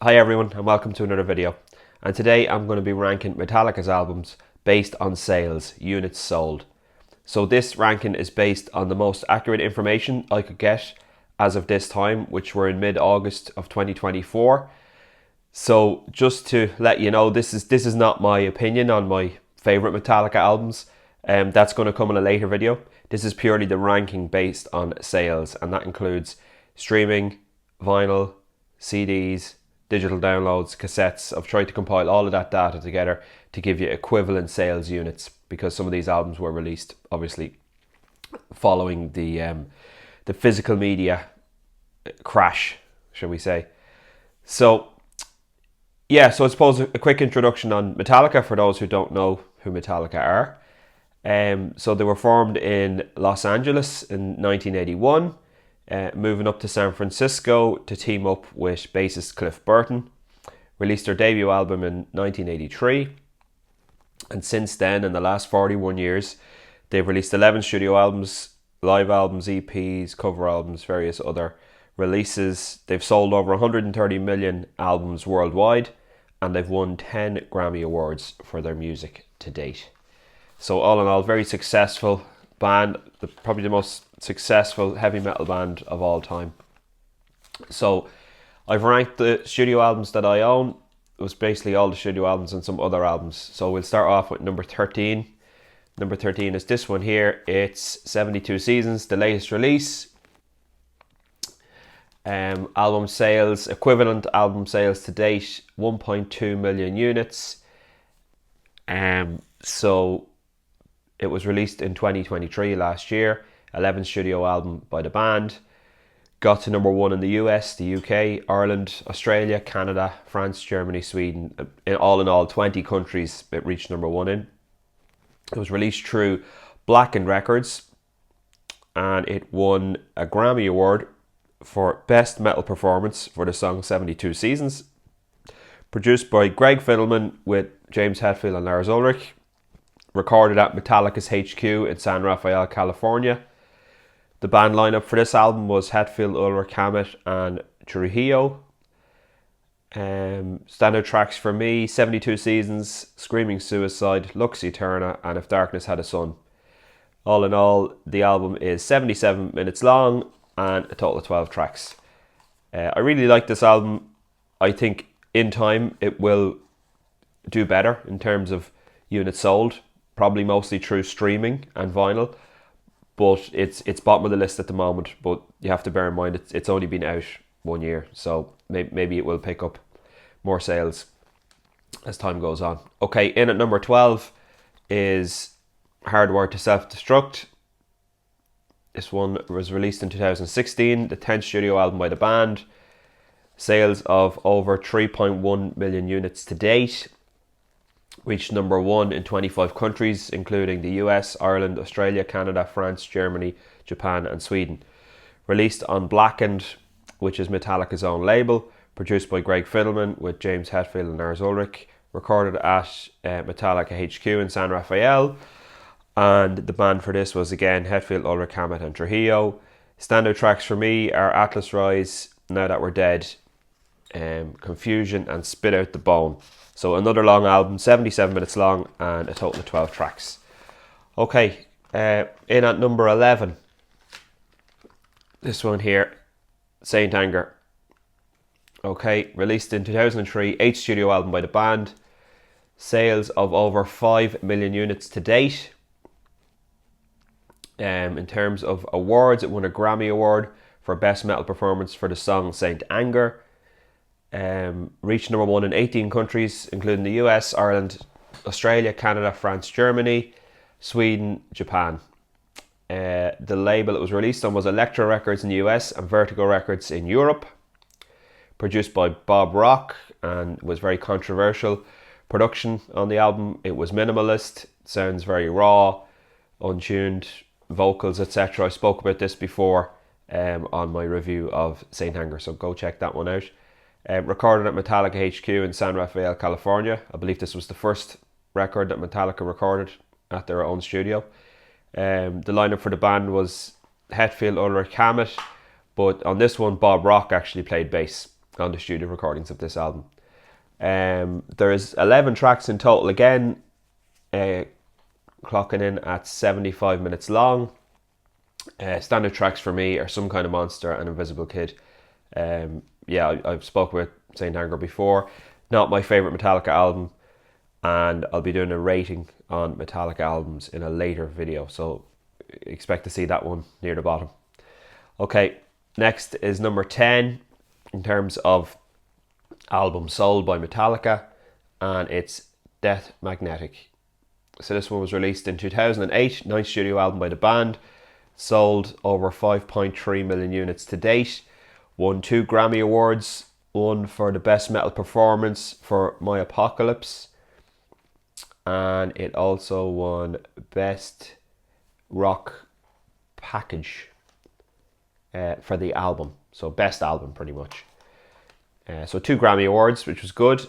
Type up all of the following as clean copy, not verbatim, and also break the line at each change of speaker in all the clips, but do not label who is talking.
Hi everyone and welcome to another video. And today I'm going to be ranking Metallica's albums based on sales, units sold. So this ranking is based on the most accurate information I could get as of this time, which were in mid-August of 2024. So just to let you know, this is not my opinion on my favourite Metallica albums. That's going to come in a later video. This is purely the ranking based on sales, and that includes streaming, vinyl, CDs, digital downloads, cassettes. I've tried to compile all of that data together to give you equivalent sales units, because some of these albums were released obviously following the physical media crash, shall we say. So I suppose a quick introduction on Metallica for those who don't know who Metallica are. So they were formed in Los Angeles in 1981, moving up to San Francisco to team up with bassist Cliff Burton. Released their debut album in 1983, and since then, in the last 41 years, they've released 11 studio albums, live albums, EPs, cover albums, various other releases. They've sold over 130 million albums worldwide, and they've won 10 Grammy Awards for their music to date. So all in all, very successful band, probably the most successful heavy metal band of all time. So I've ranked the studio albums that I own. It was basically all the studio albums and some other albums. So we'll start off with number 13. Number 13 is this one here. It's 72 Seasons, the latest release. Album sales, equivalent album sales to date, 1.2 million units. So it was released in 2023, last year. 11th studio album by the band. Got to number 1 in the US, the UK, Ireland, Australia, Canada, France, Germany, Sweden. In all, 20 countries it reached number 1 in. It was released through Blackened Records, and it won a Grammy Award for Best Metal Performance for the song 72 Seasons. Produced by Greg Fidelman with James Hetfield and Lars Ulrich. Recorded at Metallica's HQ in San Rafael, California. The band lineup for this album was Hetfield, Ulrich, Hammett and Trujillo. Standout tracks for me: 72 Seasons, Screaming Suicide, Lux Eterna and If Darkness Had a Sun. All in all, the album is 77 minutes long and a total of 12 tracks. I really like this album. I think in time it will do better in terms of units sold, probably mostly through streaming and vinyl, but it's bottom of the list at the moment. But you have to bear in mind it's only been out 1 year, so maybe it will pick up more sales as time goes on. Okay, in at number 12 is Hardwired to Self-Destruct. This one was released in 2016, the 10th studio album by the band. Sales of over 3.1 million units to date. Reached number 1 in 25 countries, including the US, Ireland, Australia, Canada, France, Germany, Japan and Sweden. Released on Blackened, which is Metallica's own label. Produced by Greg Fidelman with James Hetfield and Lars Ulrich. Recorded at Metallica HQ in San Rafael. And the band for this was again Hetfield, Ulrich, Hammett and Trujillo. Standout tracks for me are Atlas Rise, Now That We're Dead, Confusion and Spit Out the Bone. So another long album, 77 minutes long and a total of 12 tracks. Okay, in at number 11, this one here, Saint Anger. Okay, released in 2003, 8th studio album by the band. Sales of over 5 million units to date. In terms of awards, it won a Grammy Award for Best Metal Performance for the song Saint Anger. Reached number 1 in 18 countries, including the US, Ireland, Australia, Canada, France, Germany, Sweden, Japan. The label it was released on was Elektra Records in the US and Vertigo Records in Europe. Produced by Bob Rock and was very controversial production on the album. It was minimalist, sounds very raw, untuned, vocals, etc. I spoke about this before on my review of Saint Anger, so go check that one out. Recorded at Metallica HQ in San Rafael, California. I believe this was the first record that Metallica recorded at their own studio. The lineup for the band was Hetfield, Ulrich, Hammett, but on this one Bob Rock actually played bass. on the studio recordings of this album. There's 11 tracks in total again, clocking in at 75 minutes long. Standard tracks for me are Some Kind of Monster and Invisible Kid. I've spoke with Saint Anger before. Not my favourite Metallica album, and I'll be doing a rating on Metallica albums in a later video, so expect to see that one near the bottom. Okay, next is number 10 in terms of albums sold by Metallica, and it's Death Magnetic. So this one was released in 2008, ninth studio album by the band, sold over 5.3 million units to date, won 2 Grammy Awards, one for the best metal performance for My Apocalypse, and it also won best rock package for the album, so best album pretty much. So 2 Grammy Awards, which was good.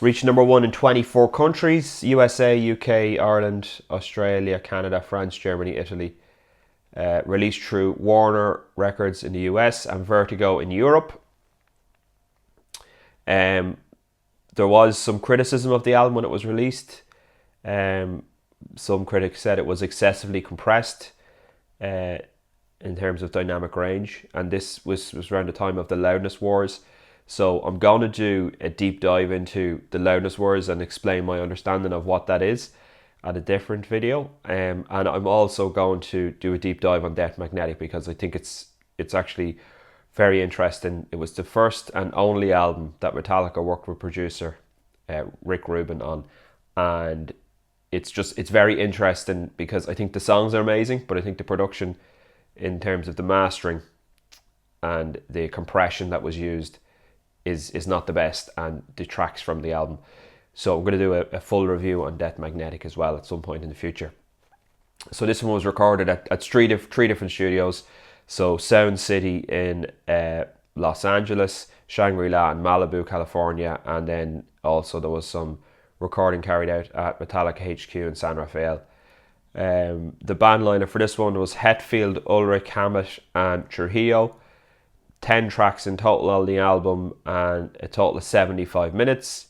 Reached number 1 in 24 countries: USA, UK, Ireland, Australia, Canada, France, Germany, Italy. Released through Warner Records in the US and Vertigo in Europe. There was some criticism of the album when it was released. Some critics said it was excessively compressed in terms of dynamic range, and this was around the time of the loudness wars. So I'm going to do a deep dive into the loudness wars and explain my understanding of what that is at a different video. And I'm also going to do a deep dive on Death Magnetic because I think it's actually very interesting. It was the first and only album that Metallica worked with producer Rick Rubin on, and it's very interesting because I think the songs are amazing, but I think the production in terms of the mastering and the compression that was used is not the best and detracts from the album. So I'm going to do a full review on Death Magnetic as well at some point in the future. So this one was recorded at three different studios. So Sound City in Los Angeles, Shangri-La in Malibu, California, and then also there was some recording carried out at Metallica HQ in San Rafael. The band lineup for this one was Hetfield, Ulrich, Hammett and Trujillo. 10 tracks in total on the album and a total of 75 minutes.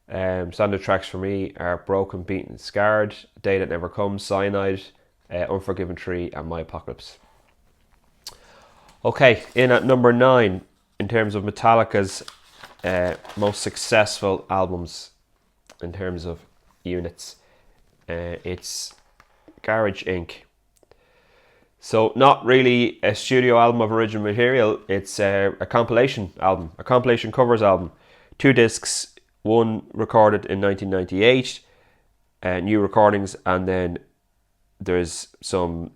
Standard tracks for me are Broken, Beaten, Scarred, Day That Never Comes, Cyanide, Unforgiven 3 and My Apocalypse. Okay, in at number 9 in terms of Metallica's most successful albums in terms of units, it's Garage Inc. So not really a studio album of original material, it's a compilation album, a compilation covers album. 2 discs, one recorded in 1998, new recordings, and then there's some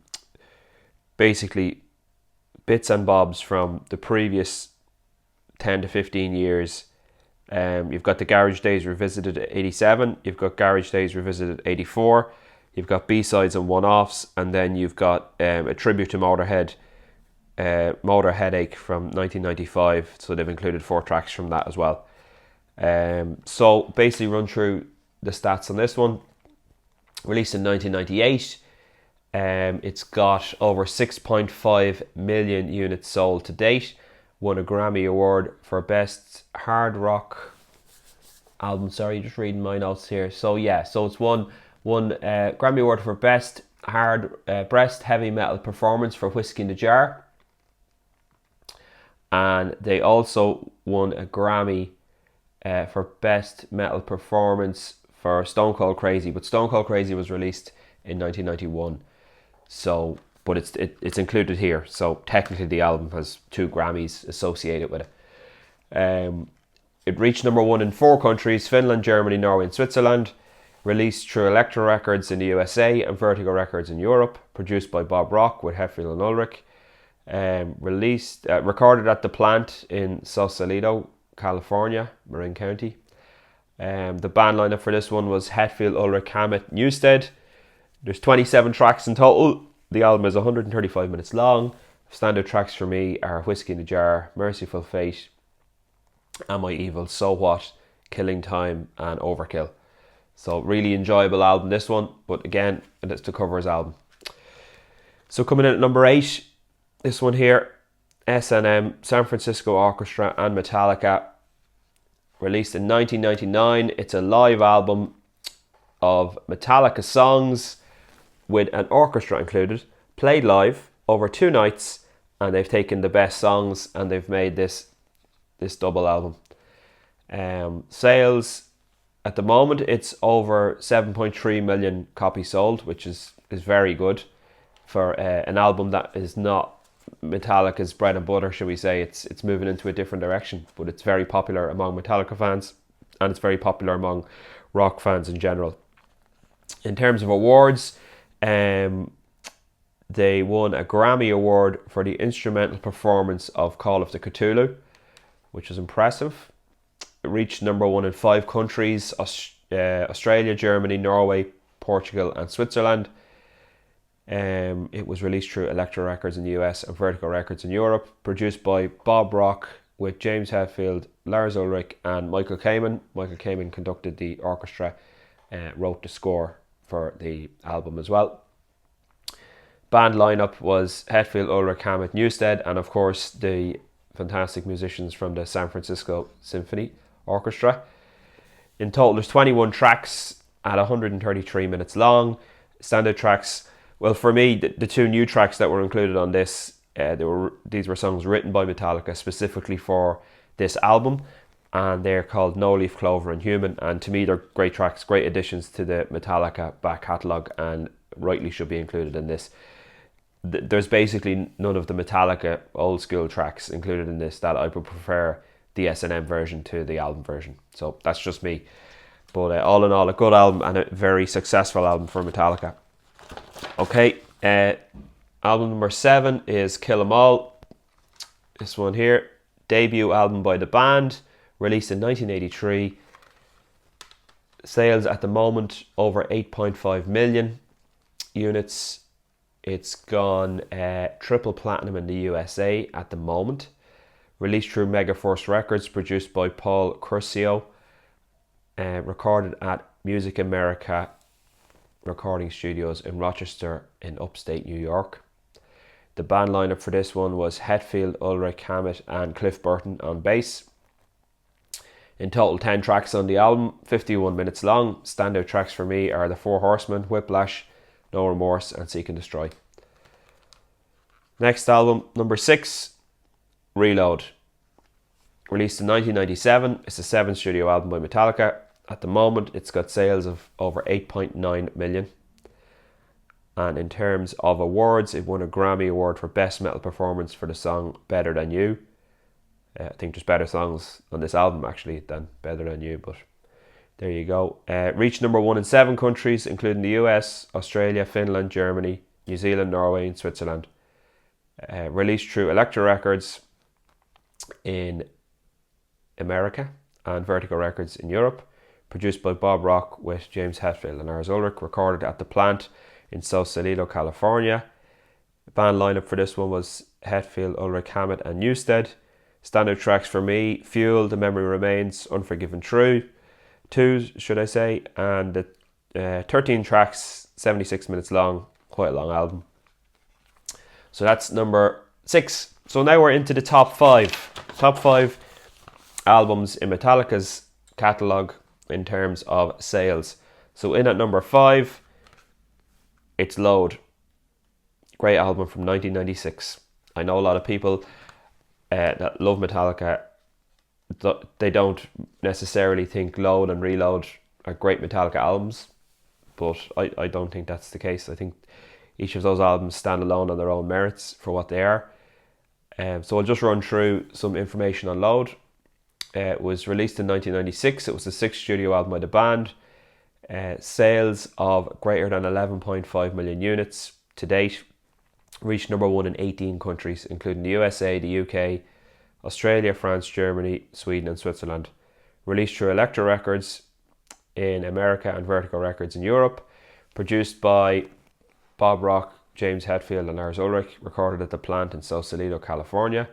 basically bits and bobs from the previous 10 to 15 years. You've got the Garage Days Revisited at 87, you've got Garage Days Revisited at 84, you've got B-sides and one-offs, and then you've got a tribute to Motorhead, Motor Headache from 1995, so they've included 4 tracks from that as well. So basically run through the stats on this one. Released in 1998, it's got over 6.5 million units sold to date, won a Grammy Award for Best Hard Rock Album. Sorry, just reading my notes here. So yeah, so it's won Grammy Award for Best Breast Heavy Metal Performance for Whiskey in the Jar, and they also won a Grammy for Best Metal Performance for Stone Cold Crazy, but Stone Cold Crazy was released in 1991, so but it's included here, so technically the album has 2 Grammys associated with it. It reached number 1 in 4 countries: Finland, Germany, Norway and Switzerland. Released through Elektra Records in the USA and Vertigo Records in Europe. Produced by Bob Rock with Hetfield and Ulrich. Recorded at the plant in Sausalito, California, Marin County. The band lineup for this one was Hetfield, Ulrich, Hammett, Newsted. There's 27 tracks in total. The album is 135 minutes long. Standard tracks for me are Whiskey in the Jar, Merciful Fate, Am I Evil, So What, Killing Time and Overkill. So really enjoyable album, this one, but again, it's the covers album. So coming in at number 8, this one here, S&M, San Francisco Orchestra and Metallica. Released in 1999. It's a live album of Metallica songs with an orchestra included, played live over 2 nights, and they've taken the best songs and they've made this double album. Sales at the moment, it's over 7.3 million copies sold, which is very good for an album that is not Metallica's bread and butter, shall we say. It's moving into a different direction, but it's very popular among Metallica fans and it's very popular among rock fans in general. In terms of awards, they won a Grammy Award for the instrumental performance of Call of the Cthulhu, which is impressive. It reached number 1 in 5 countries: Australia, Germany, Norway, Portugal and Switzerland. It was released through Elektra Records in the US and Vertigo Records in Europe. Produced by Bob Rock with James Hetfield, Lars Ulrich and Michael Kamen. Michael Kamen conducted the orchestra, wrote the score for the album as well. Band lineup was Hetfield, Ulrich, Hammett, Newsted, and of course the fantastic musicians from the San Francisco Symphony Orchestra. In total, there's 21 tracks at 133 minutes long. Standard tracks, well, for me, the 2 new tracks that were included on this, these were songs written by Metallica specifically for this album, and they're called No Leaf Clover and Human, and to me they're great tracks, great additions to the Metallica back catalogue, and rightly should be included in this. There's basically none of the Metallica old school tracks included in this that I would prefer the S&M version to the album version. So that's just me. But all in all, a good album and a very successful album for Metallica. Okay, album number 7 is Kill 'Em All. This one here, debut album by the band, released in 1983. Sales at the moment over 8.5 million units. It's gone triple platinum in the USA at the moment. Released through Megaforce Records, produced by Paul Curcio. Recorded at Music America recording studios in Rochester in upstate New York. The band lineup for this one was Hetfield, Ulrich, Hammett and Cliff Burton on bass. In total, 10 tracks on the album, 51 minutes long. Standout tracks for me are The Four Horsemen, Whiplash, No Remorse and Seek and Destroy. Next album, number 6, Reload. Released in 1997, it's the 7th studio album by Metallica. At the moment, it's got sales of over 8.9 million. And in terms of awards, it won a Grammy Award for Best Metal Performance for the song Better Than You. I think there's better songs on this album actually than Better Than You, but there you go. Reached number 1 in 7 countries, including the US, Australia, Finland, Germany, New Zealand, Norway and Switzerland. Released through Elektra Records in America and Vertigo Records in Europe. Produced by Bob Rock with James Hetfield and Lars Ulrich. Recorded at the plant in Sausalito, California. The band lineup for this one was Hetfield, Ulrich, Hammett and Newsted. Standard tracks for me: Fuel, The Memory Remains, Unforgiven True, 2 should I say, and the 13 tracks, 76 minutes long, quite a long album. So that's number 6. So now we're into the top 5. Top 5 albums in Metallica's catalogue in terms of sales. So in at number 5, it's Load. Great album from 1996. I know a lot of people that love Metallica, they don't necessarily think Load and Reload are great Metallica albums, but I don't think that's the case. I think each of those albums stand alone on their own merits for what they are. So I'll just run through some information on Load. It was released in 1996. It was the 6th studio album by the band. Sales of greater than 11.5 million units to date. Reached number 1 in 18 countries, including the USA, the UK, Australia, France, Germany, Sweden and Switzerland. Released through Elektra Records in America and Vertigo Records in Europe. Produced by Bob Rock, James Hetfield and Lars Ulrich. Recorded at the plant in Sausalito, California.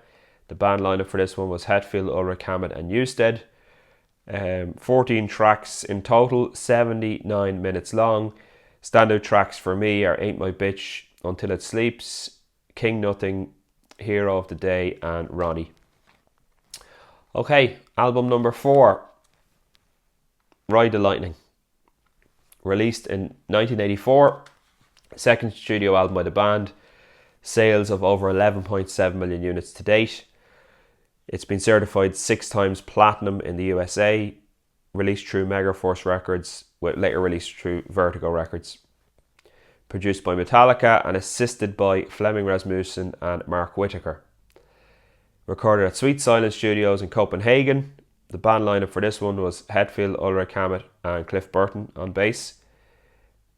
The band lineup for this one was Hetfield, Ulrich, Hammett and Newsted. 14 tracks in total, 79 minutes long. Standout tracks for me are Ain't My Bitch, Until It Sleeps, King Nothing, Hero of the Day, and Ronnie. Okay, album number 4, Ride the Lightning. Released in 1984, second studio album by the band. Sales of over 11.7 million units to date. It's been certified 6 times platinum in the USA, released through Megaforce Records, later released through Vertigo Records. Produced by Metallica and assisted by Flemming Rasmussen and Mark Whittaker. Recorded at Sweet Silence Studios in Copenhagen. The band lineup for this one was Hetfield, Ulrich Hammett and Cliff Burton on bass.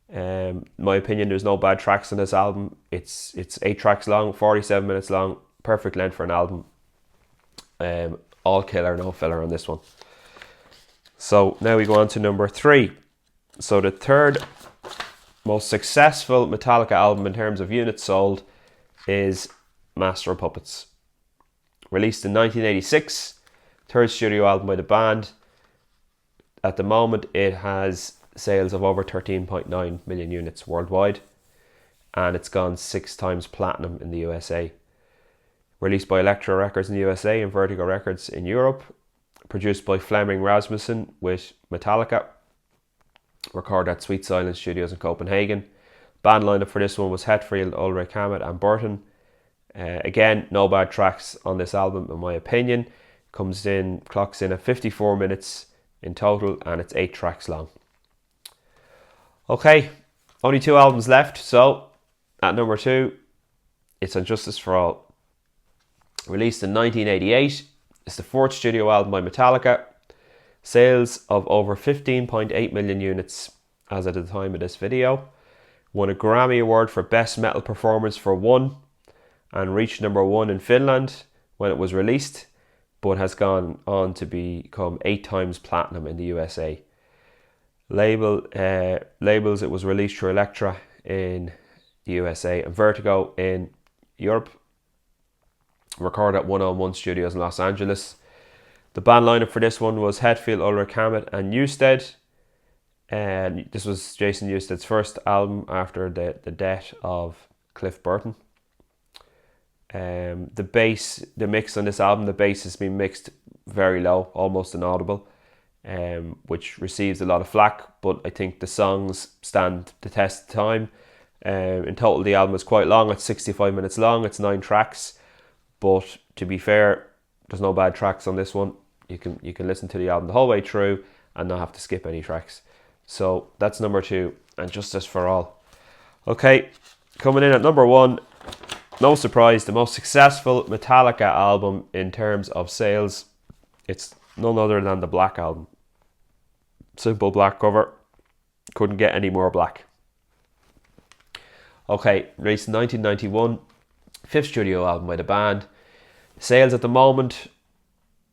In my opinion, there's no bad tracks on this album. It's 8 tracks long, 47 minutes long, perfect length for an album. All killer, no filler on this one. So now we go on to number 3. So the third most successful Metallica album in terms of units sold is Master of Puppets. Released in 1986, third studio album by the band. At the moment, it has sales of over 13.9 million units worldwide, and it's gone 6 times platinum in the USA. Released by Elektra Records in the USA and Vertigo Records in Europe. Produced by Flemming Rasmussen with Metallica. Recorded at Sweet Silence Studios in Copenhagen. Band lineup for this one was Hetfield, Ulrich Hammett and Burton. Again, no bad tracks on this album in my opinion. Clocks in at 54 minutes in total, and it's 8 tracks long. Okay, only 2 albums left. So at number 2, it's And Justice for All. Released in 1988, it's the 4th studio album by Metallica. Sales of over 15.8 million units as at the time of this video. Won a Grammy Award for Best Metal Performance for one, and reached number 1 in Finland when it was released, but has gone on to become 8 times platinum in the USA. Labels, it was released through Elektra in the USA and Vertigo in Europe. Recorded at 101 Studios in Los Angeles. The band lineup for this one was Hetfield, Ulrich Hammett and Newsted. And this was Jason Newsted's first album after the death of Cliff Burton. The mix on this album, the bass has been mixed very low, almost inaudible, which receives a lot of flack, but I think the songs stand the test of time. In total, the album is quite long. It's 65 minutes long. It's 9 tracks, but to be fair, there's no bad tracks on this one. You can listen to the album the whole way through and not have to skip any tracks. So that's number 2, And Justice for All. Okay, coming in at number 1, no surprise, the most successful Metallica album in terms of sales. It's none other than the Black Album. Simple black cover. Couldn't get any more black. Okay, released in 1991. 5th studio album by the band. Sales at the moment,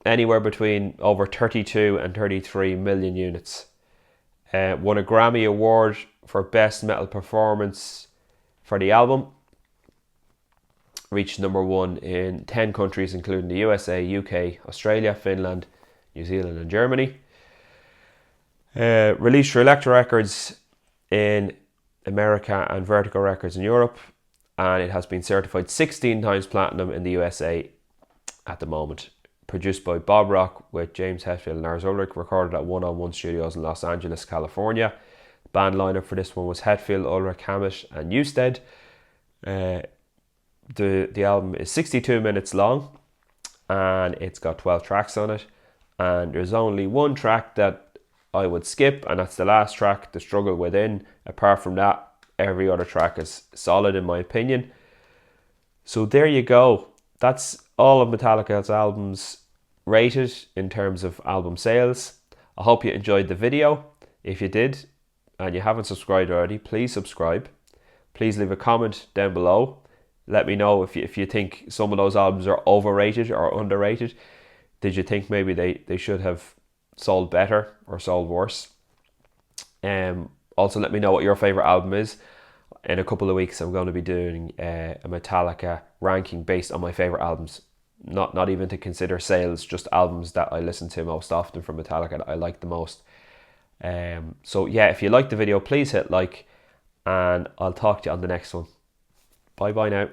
anywhere between over 32 and 33 million units. Won a Grammy Award for Best Metal Performance for the album. Reached number 1 in 10 countries, including the USA, UK, Australia, Finland, New Zealand and Germany. Released through Elektra Records in America and Vertigo Records in Europe. And it has been certified 16 times platinum in the USA at the moment. Produced by Bob Rock with James Hetfield and Lars Ulrich. Recorded at 101 Studios in Los Angeles, California. Band lineup for this one was Hetfield, Ulrich Hammett and Newsted. The album is 62 minutes long and it's got 12 tracks on it, and there's only one track that I would skip, and that's the last track, The Struggle Within. Apart from that, every other track is solid in my opinion. So there you go. That's all of Metallica's albums rated in terms of album sales. I hope you enjoyed the video. If you did and you haven't subscribed already, please subscribe. Please leave a comment down below. Let me know if you think some of those albums are overrated or underrated. Did you think maybe they should have sold better or sold worse? Also, let me know what your favourite album is. In a couple of weeks, I'm going to be doing a Metallica ranking based on my favourite albums. Not even to consider sales, just albums that I listen to most often from Metallica that I like the most. So yeah, if you liked the video, please hit like, and I'll talk to you on the next one. Bye now.